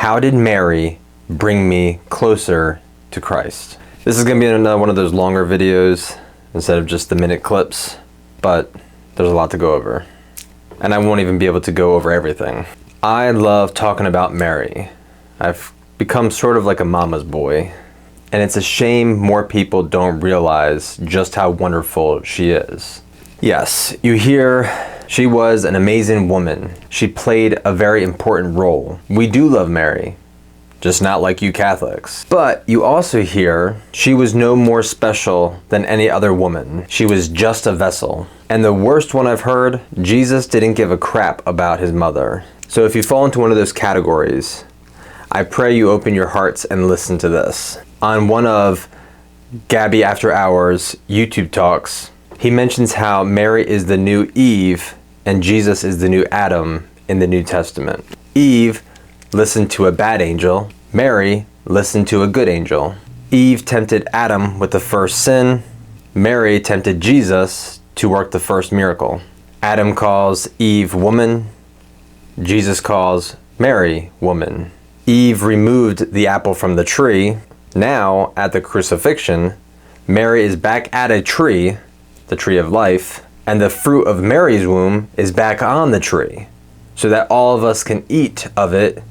How did Mary bring me closer to Christ? This is going to be another one of those longer videos instead of just the minute clips, but there's a lot to go over. And I won't even be able to go over everything. I love talking about Mary. I've become sort of like a mama's boy. And it's a shame more people don't realize just how wonderful she is. Yes, you hear she was an amazing woman. She played a very important role. We do love Mary, just not like you Catholics. But you also hear she was no more special than any other woman. She was just a vessel. And the worst one I've heard, Jesus didn't give a crap about his mother. So if you fall into one of those categories, I pray you open your hearts and listen to this. On one of Gabby After Hours YouTube talks, he mentions how Mary is the new Eve and Jesus is the new Adam in the New Testament. Eve listened to a bad angel. Mary listened to a good angel. Eve tempted Adam with the first sin. Mary tempted Jesus to work the first miracle. Adam calls Eve woman. Jesus calls Mary woman. Eve removed the apple from the tree. Now, at the crucifixion, Mary is back at a tree, the tree of life, and the fruit of Mary's womb is back on the tree, so that all of us can eat of it,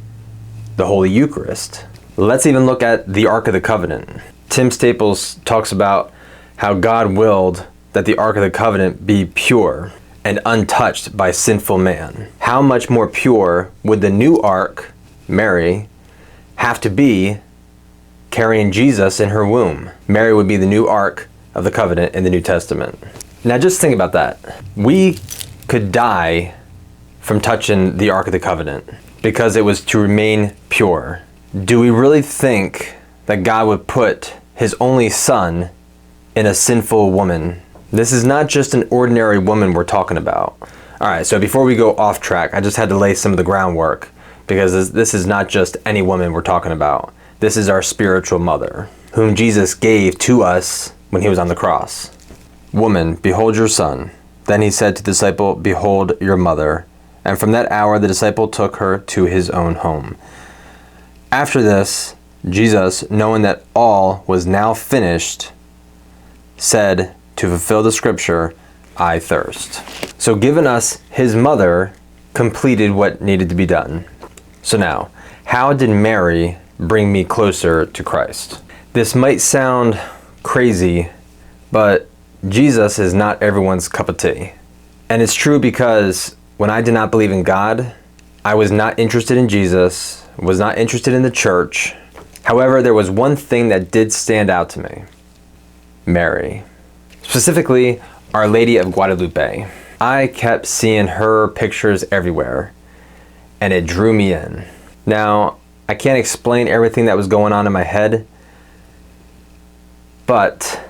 the Holy Eucharist. Let's even look at the Ark of the Covenant. Tim Staples talks about how God willed that the Ark of the Covenant be pure and untouched by sinful man. How much more pure would the new Ark, Mary, have to be carrying Jesus in her womb? Mary would be the new Ark of the Covenant in the New Testament. Now just think about that. We could die from touching the Ark of the Covenant because it was to remain pure. Do we really think that God would put his only son in a sinful woman? This is not just an ordinary woman we're talking about. All right, so before we go off track, I just had to lay some of the groundwork because this is not just any woman we're talking about. This is our spiritual mother, whom Jesus gave to us when he was on the cross. Woman, behold your son. Then he said to the disciple, behold your mother. And from that hour the disciple took her to his own home. After this, Jesus, knowing that all was now finished, said, to fulfill the scripture, I thirst. So giving us his mother completed what needed to be done. So now, how did Mary bring me closer to Christ? This might sound crazy, but Jesus is not everyone's cup of tea. And it's true because when I did not believe in God, I was not interested in Jesus, was not interested in the church. However, there was one thing that did stand out to me: Mary. Specifically, Our Lady of Guadalupe. I kept seeing her pictures everywhere, and it drew me in. Now, I can't explain everything that was going on in my head, but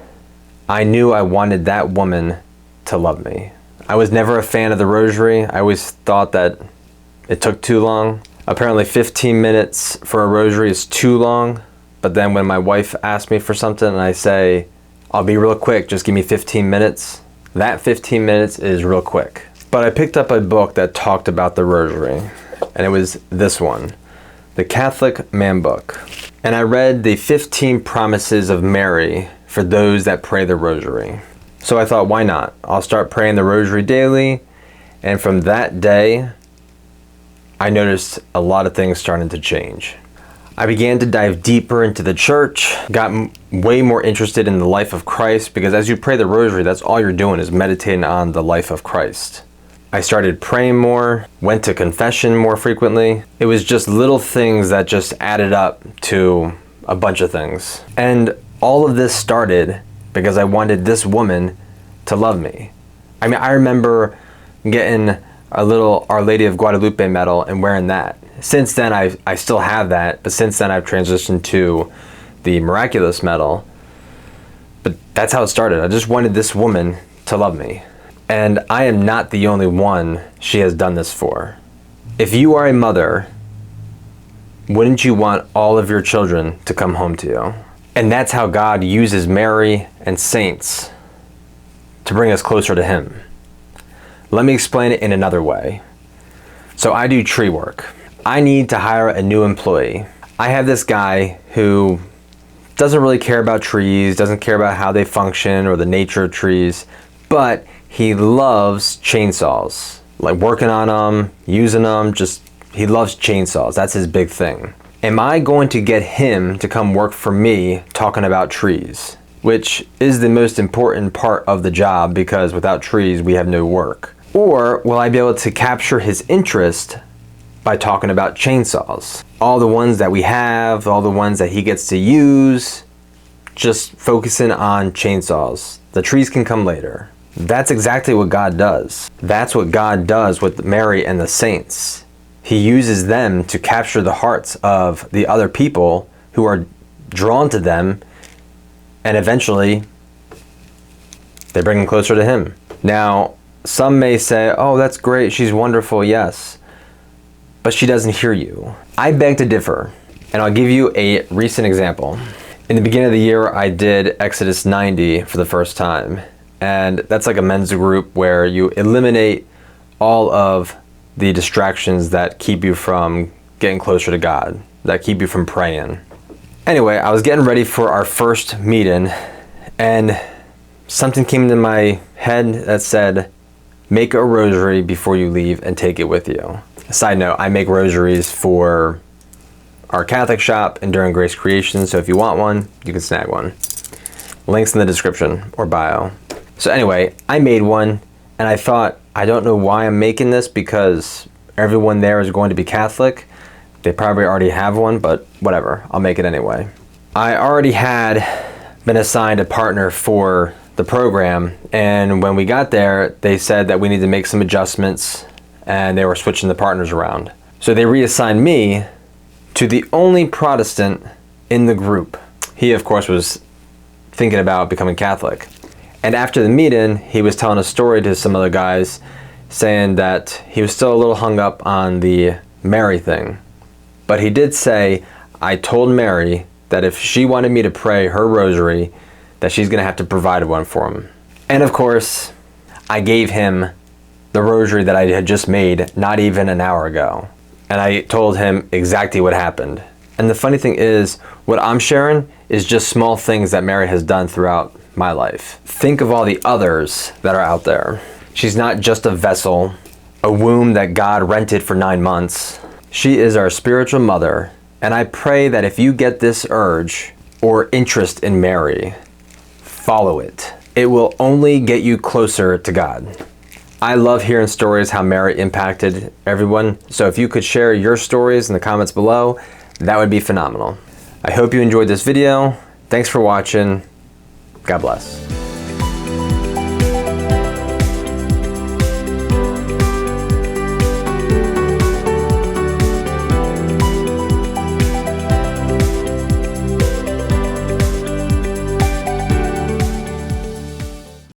I knew I wanted that woman to love me. I was never a fan of the rosary. I always thought that it took too long. Apparently 15 minutes for a rosary is too long, but then when my wife asks me for something and I say, I'll be real quick, just give me 15 minutes, that 15 minutes is real quick. But I picked up a book that talked about the rosary, and it was this one, The Catholic Man Book. And I read the 15 promises of Mary for those that pray the rosary. So I thought, why not? I'll start praying the rosary daily, and from that day, I noticed a lot of things starting to change. I began to dive deeper into the church, got way more interested in the life of Christ, because as you pray the rosary, that's all you're doing is meditating on the life of Christ. I started praying more, went to confession more frequently. It was just little things that just added up to a bunch of things. And all of this started because I wanted this woman to love me. I mean, I remember getting a little Our Lady of Guadalupe medal and wearing that. Since then, I still have that, but since then I've transitioned to the Miraculous medal. But that's how it started. I just wanted this woman to love me. And I am not the only one she has done this for. If you are a mother, wouldn't you want all of your children to come home to you? And that's how God uses Mary and saints to bring us closer to him. Let me explain it in another way. So I do tree work. I need to hire a new employee. I have this guy who doesn't really care about trees, doesn't care about how they function or the nature of trees, but he loves chainsaws. Like working on them, using them, he loves chainsaws. That's his big thing. Am I going to get him to come work for me talking about trees? Which is the most important part of the job, because without trees, we have no work. Or will I be able to capture his interest by talking about chainsaws? All the ones that we have, all the ones that he gets to use, just focusing on chainsaws. The trees can come later. That's exactly what God does. That's what God does with Mary and the saints. He uses them to capture the hearts of the other people who are drawn to them, and eventually they bring them closer to Him. Now, some may say, oh, that's great, she's wonderful, yes, but she doesn't hear you. I beg to differ, and I'll give you a recent example. In the beginning of the year, I did Exodus 90 for the first time, and that's like a men's group where you eliminate all of the distractions that keep you from getting closer to God, that keep you from praying. Anyway, I was getting ready for our first meeting, and something came into my head that said, make a rosary before you leave and take it with you. Side note, I make rosaries for our Catholic shop Enduring Grace Creations, so if you want one, you can snag one. Links in the description or bio. So anyway, I made one, and I thought, I don't know why I'm making this, because everyone there is going to be Catholic. They probably already have one, but whatever, I'll make it anyway. I already had been assigned a partner for the program, and when we got there, they said that we need to make some adjustments, and they were switching the partners around. So they reassigned me to the only Protestant in the group. He, of course, was thinking about becoming Catholic. And after the meeting, he was telling a story to some other guys, saying that he was still a little hung up on the Mary thing. But he did say, I told Mary that if she wanted me to pray her rosary, that she's going to have to provide one for him. And of course, I gave him the rosary that I had just made not even an hour ago. And I told him exactly what happened. And the funny thing is, what I'm sharing is just small things that Mary has done throughout my life. Think of all the others that are out there. She's not just a vessel, a womb that God rented for 9 months. She is our spiritual mother. And I pray that if you get this urge or interest in Mary, follow it. It will only get you closer to God. I love hearing stories how Mary impacted everyone. So if you could share your stories in the comments below, that would be phenomenal. I hope you enjoyed this video. Thanks for watching. God bless.